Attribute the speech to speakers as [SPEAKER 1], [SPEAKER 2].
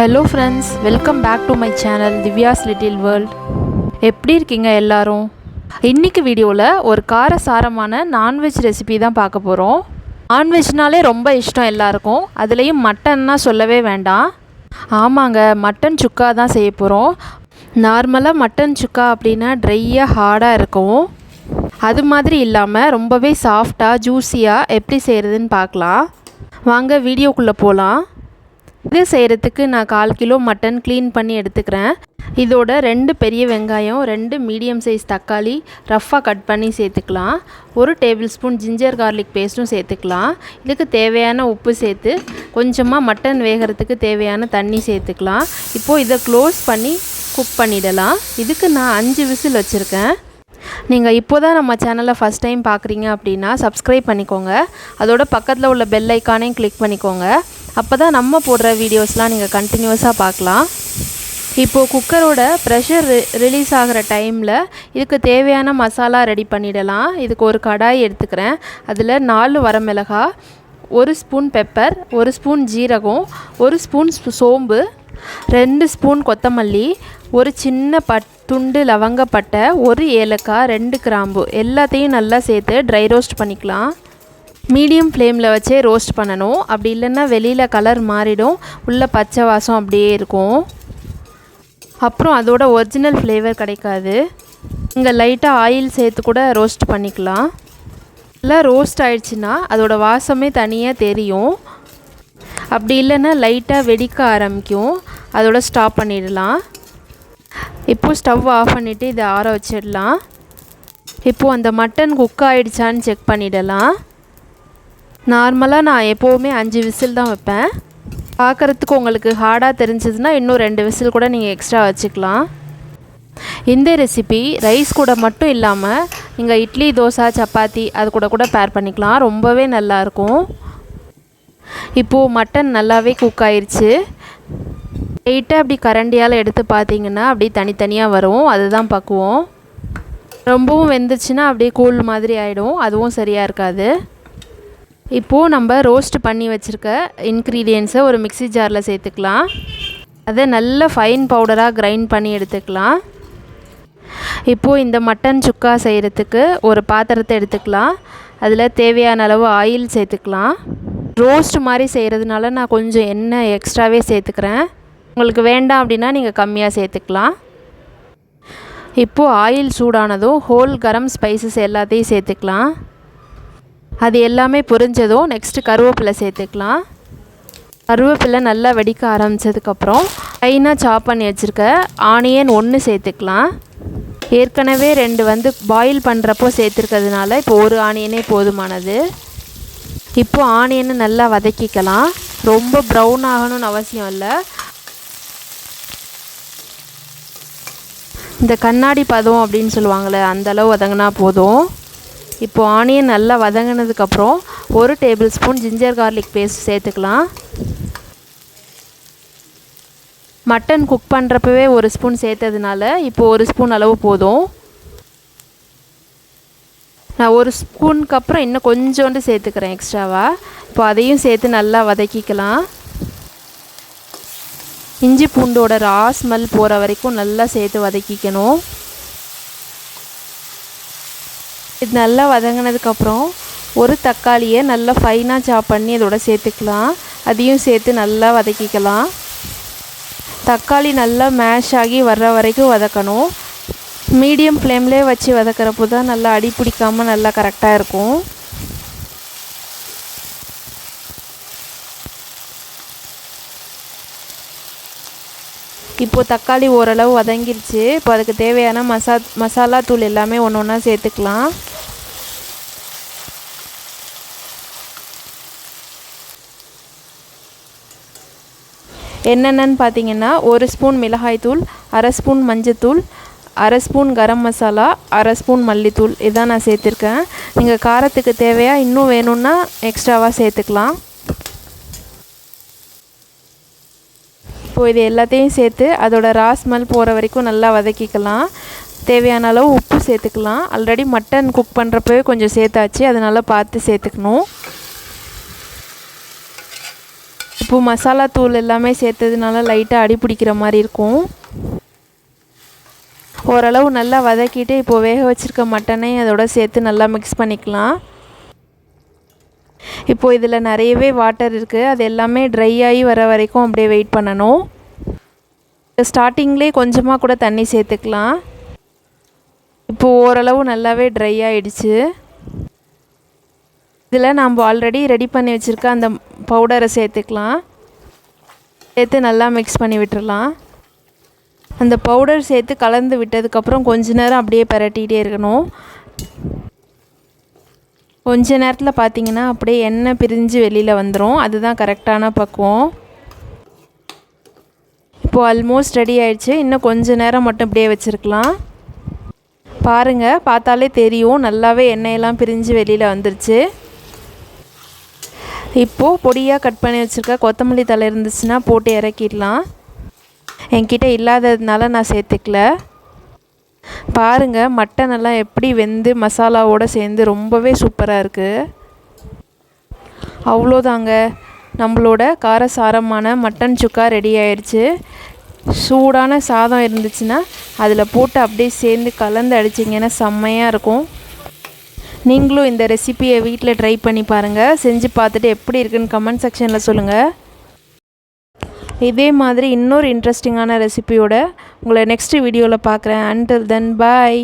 [SPEAKER 1] Hello friends, welcome back to my channel Divya's little world. எப்படி இருக்கீங்க எல்லாரும்? இன்றைக்கி வீடியோவில் ஒரு காரசாரமான நான்வெஜ் ரெசிபி தான் பார்க்க போகிறோம். நான்வெஜ்னாலே ரொம்ப இஷ்டம் எல்லாருக்கும், அதுலேயும் மட்டன்னா சொல்லவே வேண்டாம். ஆமாங்க, மட்டன் சுக்கா தான் செய்ய போகிறோம். நார்மலாக மட்டன் சுக்கா அப்படின்னா ட்ரையாக ஹார்டாக இருக்கும். அது மாதிரி இல்லாமல் ரொம்பவே சாஃப்டாக ஜூஸியாக எப்படி செய்கிறதுன்னு பார்க்கலாம். வாங்க வீடியோக்குள்ளே போகலாம். இது செய்கிறதுக்கு நான் 1/4 கிலோ மட்டன் க்ளீன் பண்ணி எடுத்துக்கிறேன். இதோட 2 பெரிய வெங்காயம், 2 மீடியம் சைஸ் தக்காளி ரஃப்பாக கட் பண்ணி சேர்த்துக்கலாம். 1 டேபிள் ஸ்பூன் ஜிஞ்சர் கார்லிக் பேஸ்ட்டும் சேர்த்துக்கலாம். இதுக்கு தேவையான உப்பு சேர்த்து கொஞ்சமாக மட்டன் வேகிறதுக்கு தேவையான தண்ணி சேர்த்துக்கலாம். இப்போது இதை க்ளோஸ் பண்ணி குக் பண்ணிடலாம். இதுக்கு நான் 5 விசில் வச்சுருக்கேன். நீங்கள் இப்போ தான் நம்ம சேனலை ஃபஸ்ட் டைம் பார்க்குறீங்க அப்படின்னா சப்ஸ்கிரைப் பண்ணிக்கோங்க. அதோட பக்கத்தில் உள்ள பெல் ஐக்கானையும் கிளிக் பண்ணிக்கோங்க. அப்போ தான் நம்ம போடுற வீடியோஸ்லாம் நீங்கள் கண்டினியூஸாக பார்க்கலாம். இப்போது குக்கரோட ப்ரெஷர் ரிலீஸ் ஆகிற டைமில் இதுக்கு தேவையான மசாலா ரெடி பண்ணிடலாம். இதுக்கு ஒரு கடாய் எடுத்துக்கிறேன். அதில் 4 வரமிளகாய், 1 ஸ்பூன் பெப்பர், 1 ஸ்பூன் ஜீரகம், 1 ஸ்பூன் சோம்பு, 2 ஸ்பூன் கொத்தமல்லி, ஒரு சின்ன துண்டு லவங்கப்பட்டை, 1 ஏலக்காய், 2 கிராம்பு எல்லாத்தையும் நல்லா சேர்த்து ட்ரை ரோஸ்ட் பண்ணிக்கலாம். மீடியம் ஃப்ளேமில் வச்சே ரோஸ்ட் பண்ணணும். அப்படி இல்லைன்னா வெளியில் கலர் மாறிடும், உள்ள பச்சை வாசம் அப்படியே இருக்கும். அப்புறம் அதோட ஒரிஜினல் ஃப்ளேவர் கிடைக்காது. இங்கே லைட்டாக ஆயில் சேர்த்து கூட ரோஸ்ட் பண்ணிக்கலாம். நல்லா ரோஸ்ட் ஆயிடுச்சுன்னா அதோட வாசமே தனியாக தெரியும். அப்படி இல்லைன்னா லைட்டாக வெடிக்க ஆரம்பிக்கும். அதோட ஸ்டாப் பண்ணிடலாம். இப்போது ஸ்டவ் ஆஃப் பண்ணிவிட்டு இதை ஆற வச்சிடலாம். இப்போது அந்த மட்டன் குக் ஆகிடுச்சான்னு செக் பண்ணிடலாம். நார்மலாக நான் எப்போவுமே 5 விசில் தான் வைப்பேன். பார்க்குறதுக்கு உங்களுக்கு ஹார்டாக தெரிஞ்சதுன்னா இன்னும் 2 விசில் கூட நீங்கள் எக்ஸ்ட்ரா வச்சுக்கலாம். இந்த ரெசிபி ரைஸ் கூட மட்டும் இல்லாமல் நீங்கள் இட்லி, தோசை, சப்பாத்தி அது கூட பேர் பண்ணிக்கலாம். ரொம்பவே நல்லாயிருக்கும். இப்போது மட்டன் நல்லாவே குக் ஆயிடுச்சு. லைட்டாக அப்படி கரண்டியால் எடுத்து பார்த்தீங்கன்னா அப்படியே தனித்தனியாக வரும். அதுதான் பக்குவம். ரொம்பவும் வெந்துச்சுன்னா அப்படியே கூழ் மாதிரி ஆகிடும். அதுவும் சரியாக இருக்காது. இப்போது நம்ம ரோஸ்ட் பண்ணி வச்சுருக்க இன்க்ரீடியன்ஸை ஒரு மிக்ஸி ஜாரில் சேர்த்துக்கலாம். அதை நல்ல ஃபைன் பவுடராக கிரைண்ட் பண்ணி எடுத்துக்கலாம். இப்போது இந்த மட்டன் சுக்கா செய்கிறதுக்கு ஒரு பாத்திரத்தை எடுத்துக்கலாம். அதில் தேவையான அளவு ஆயில் சேர்த்துக்கலாம். ரோஸ்ட் மாதிரி செய்கிறதுனால நான் கொஞ்சம் எண்ணெய் எக்ஸ்ட்ராவே சேர்த்துக்கிறேன். உங்களுக்கு வேண்டாம் அப்படின்னா நீங்கள் கம்மியாக சேர்த்துக்கலாம். இப்போது ஆயில் சூடானதும் ஹோல் கரம் ஸ்பைசஸ் எல்லாத்தையும் சேர்த்துக்கலாம். அது எல்லாமே பொரிஞ்சதும் நெக்ஸ்ட்டு கருவேப்பிலை சேர்த்துக்கலாம். கருவேப்பிலை நல்லா வெடிக்க ஆரம்பித்ததுக்கப்புறம் ஃபைனாக சாப் பண்ணி வச்சுருக்க ஆனியன் 1 சேர்த்துக்கலாம். ஏற்கனவே 2 பாயில் பண்ணுறப்போ சேர்த்துருக்கிறதுனால இப்போ 1 ஆனியனே போதுமானது. இப்போது ஆனியனை நல்லா வதக்கிக்கலாம். ரொம்ப ப்ரௌன் ஆகணும்னு அவசியம் இல்லை. இந்த கண்ணாடி பதம் அப்படின்னு சொல்லுவாங்களே, அந்தளவு வதங்கினா போதும். இப்போது ஆனியன் நல்லா வதங்கினதுக்கப்புறம் 1 tablespoon ginger garlic paste சேர்த்துக்கலாம். மட்டன் குக் பண்ணுறப்பவே 1 ஸ்பூன் சேர்த்ததுனால இப்போது 1 ஸ்பூன் அளவு போதும். நான் 1 ஸ்பூனுக்கு அப்புறம் இன்னும் கொஞ்சோண்டு சேர்த்துக்கிறேன் எக்ஸ்ட்ராவாக. இப்போ அதையும் சேர்த்து நல்லா வதக்கிக்கலாம். இஞ்சி பூண்டோட ரா ஸ்மெல் போகிற வரைக்கும் நல்லா சேர்த்து வதக்கிக்கணும். இது நல்லா வதங்கினதுக்கப்புறம் 1 தக்காளியை நல்லா ஃபைனாக சாப் பண்ணி இதோட சேர்த்துக்கலாம். அதையும் சேர்த்து நல்லா வதக்கிக்கலாம். தக்காளி நல்லா மேஷ் ஆகி வர்ற வரைக்கும் வதக்கணும். மீடியம் ஃப்ளேம்லேயே வச்சு வதக்கிறப்போ தான் நல்லா அடி பிடிக்காமல் நல்லா கரெக்டாக இருக்கும். இப்போது தக்காளி ஓரளவு வதங்கிருச்சு. இப்போ அதுக்கு தேவையான மசாலா தூள் எல்லாமே ஒன்றா சேர்த்துக்கலாம். என்னென்னு பார்த்தீங்கன்னா 1 ஸ்பூன் மிளகாய்த்தூள், 1/2 ஸ்பூன் மஞ்சத்தூள், 1/2 ஸ்பூன் கரம் மசாலா, 1/2 ஸ்பூன் மல்லித்தூள் இதான் நான் சேர்த்துருக்கேன். நீங்கள் காரத்துக்கு தேவையாக இன்னும் வேணும்னா எக்ஸ்ட்ராவாக சேர்த்துக்கலாம். இப்போது இது எல்லாத்தையும் சேர்த்து அதோட ரா ஸ்மெல் போகிற வரைக்கும் நல்லா வதக்கிக்கலாம். தேவையான அளவு உப்பு சேர்த்துக்கலாம். ஆல்ரெடி மட்டன் குக் பண்ணுறப்பவே கொஞ்சம் சேர்த்தாச்சு, அதனால் பார்த்து சேர்த்துக்கணும். இப்போது மசாலா தூள் எல்லாமே சேர்த்ததுனால லைட்டாக அடி பிடிக்கிற மாதிரி இருக்கும். ஓரளவு நல்லா வதக்கிட்டு இப்போது வேக வச்சுருக்க மட்டனை அதோட சேர்த்து நல்லா மிக்ஸ் பண்ணிக்கலாம். இப்போது இதில் நிறையவே வாட்டர் இருக்குது, அது எல்லாமே ட்ரை ஆகி வர வரைக்கும் அப்படியே வெயிட் பண்ணணும். ஸ்டார்டிங்லேயே கொஞ்சமாக கூட தண்ணி சேர்த்துக்கலாம். இப்போது ஓரளவு நல்லாவே ட்ரை ஆகிடுச்சு. இதில் நம்ம ஆல்ரெடி ரெடி பண்ணி வச்சுருக்க அந்த பவுடரை சேர்த்துக்கலாம். சேர்த்து நல்லா மிக்ஸ் பண்ணி விட்டுடலாம். அந்த பவுடர் சேர்த்து கலந்து விட்டதுக்கப்புறம் கொஞ்ச நேரம் அப்படியே பரட்டிகிட்டே இருக்கணும். கொஞ்ச நேரத்தில் பார்த்திங்கன்னா அப்படியே எண்ணெய் பிரிஞ்சு வெளியில் வந்துடும். அதுதான் கரெக்டான பக்குவம். இப்போது ஆல்மோஸ்ட் ரெடி ஆகிடுச்சு. இன்னும் கொஞ்ச நேரம் மட்டும் அப்படியே வச்சுருக்கலாம். பாருங்கள், பார்த்தாலே தெரியும் நல்லாவே எண்ணெயெல்லாம் பிரிஞ்சு வெளியில் வந்துருச்சு. இப்போது பொடியாக கட் பண்ணி வச்சுருக்க கொத்தமல்லி தழை இருந்துச்சுன்னா போட்டு இறக்கிடலாம். என்கிட்ட இல்லாததுனால நான் சேர்த்துக்கல. பாருங்கள், மட்டன் எல்லாம் எப்படி வெந்து மசாலாவோடு சேர்ந்து ரொம்பவே சூப்பராக இருக்குது. அவ்வளோதாங்க, நம்மளோட காரசாரமான மட்டன் சுக்கா ரெடி ஆயிடுச்சு. சூடான சாதம் இருந்துச்சுன்னா அதில் போட்டு அப்படியே சேர்ந்து கலந்து அடிச்சிங்கன்னா செம்மையாக இருக்கும். நீங்களும் இந்த ரெசிபியை வீட்டில் ட்ரை பண்ணி பாருங்கள். செஞ்சு பார்த்துட்டு எப்படி இருக்குன்னு கமெண்ட் செக்ஷனில் சொல்லுங்கள். இதே மாதிரி இன்னொரு இன்ட்ரெஸ்டிங்கான ரெசிபியோட உங்களை நெக்ஸ்ட் வீடியோவில் பார்க்குறேன். அன்டில் தென் பாய்.